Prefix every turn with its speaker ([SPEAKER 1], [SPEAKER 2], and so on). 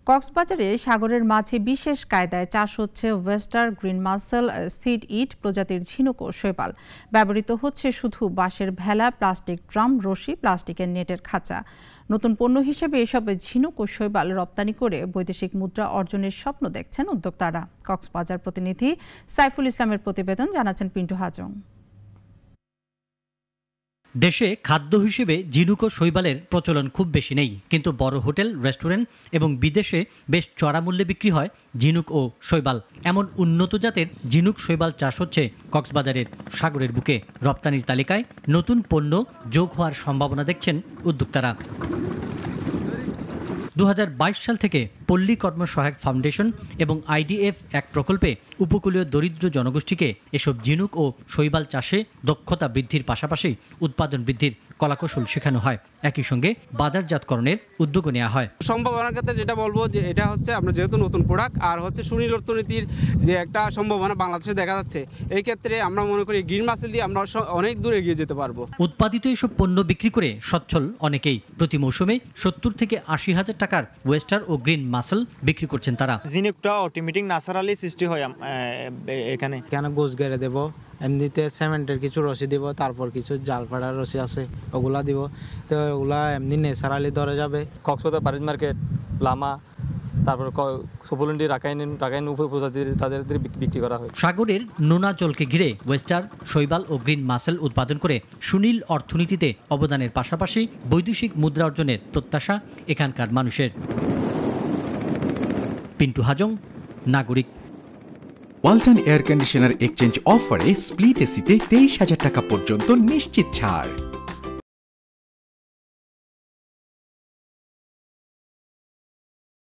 [SPEAKER 1] কক্সবাজারে সাগরের মাঝে বিশেষ কায়দায় চাষ হচ্ছে ওয়েস্টার গ্রিন মাসেল সিড ইট প্রজাতির ঝিনুক ও শৈবাল। ব্যবহৃত হচ্ছে শুধু বাঁশের ভেলা, প্লাস্টিক ড্রাম, রশি, প্লাস্টিকের নেটের খাঁচা। নতুন পণ্য হিসেবে এসব ঝিনুক ও শৈবাল রপ্তানি করে বৈদেশিক মুদ্রা অর্জনের স্বপ্ন দেখছেন উদ্যোক্তারা। কক্সবাজার প্রতিনিধি সাইফুল ইসলামের প্রতিবেদন, জানাচ্ছেন পিন্টু হাজং।
[SPEAKER 2] দেশে খাদ্য হিসেবে ঝিনুক ও শৈবালের প্রচলন খুব বেশি নেই, কিন্তু বড় হোটেল, রেস্টুরেন্ট এবং বিদেশে বেশ চড়া মূল্যে বিক্রি হয় ঝিনুক ও শৈবাল। এমন উন্নত জাতের ঝিনুক শৈবাল চাষ হচ্ছে কক্সবাজারের সাগরের বুকে। রপ্তানির তালিকায় নতুন পণ্য যোগ হওয়ার সম্ভাবনা দেখছেন উদ্যোক্তারা। 2022 সাল থেকে পল্লী কর্মসহায়ক ফাউন্ডেশন এবং IDF এক প্রকল্পে উপকূলীয় দরিদ্র জনগোষ্ঠীকে এসব ঝিনুক ও শৈবাল চাষে দক্ষতা বৃদ্ধির পাশাপাশি উৎপাদন বৃদ্ধির কলাকৌশল শেখানো হয়। একই সঙ্গে বাজারজাতকরণের উদ্যোগও নেওয়া হয়।
[SPEAKER 3] সম্ভাবনার ক্ষেত্রে যেটা বলবো যে এটা হচ্ছে আমরা যেহেতু নতুন প্রোডাক্ট আর হচ্ছে সুনীল অর্থনীতির যে একটা সম্ভাবনা বাংলাদেশে দেখা যাচ্ছে, এই ক্ষেত্রে আমরা মনে করি গ্রিন মাসেল দিয়ে আমরা অনেক দূর এগিয়ে যেতে পারবো।
[SPEAKER 2] উৎপাদিত এসব পণ্য বিক্রি করে সচ্ছল অনেকেই। প্রতি মৌসুমে 70 থেকে 80 হাজার টাকার ওয়েস্টার ও গ্রিন মাসেল বিক্রি করছেন তারা।
[SPEAKER 4] ঝিনুকটা অটোমেটিক ন্যাচারালি সৃষ্টি হয় এখানে গোছ গেড়ে দেব, এমনিতে সিমেন্টের কিছু রশি দিব, তারপর কিছু জাল ফাড়ার রশি আছে ওগুলা দিব, তো ওগুলা এমনি ন্যাচারালি ধরে যাবে।
[SPEAKER 5] কক্সবাজার বাণিজ্য মার্কেট, লামা, তারপর সুবলন্ডি রাখাইন উপপ্রজাতির তাদের বিক্রি করা হয়।
[SPEAKER 2] সাগরের নোনা জলকে ঘিরে ওয়েস্টার, শৈবাল ও গ্রিন মাসেল উৎপাদন করে সুনীল অর্থনীতিতে অবদানের পাশাপাশি বৈদেশিক মুদ্রা অর্জনের প্রত্যাশা এখানকার মানুষের। পিন্টু হাজং, নাগরিক।
[SPEAKER 6] ওয়ালটন এয়ার কন্ডিশনার এক্সচেঞ্জ অফারে স্প্লিট এসিতে 23,000 টাকা পর্যন্ত নিশ্চিত ছাড়।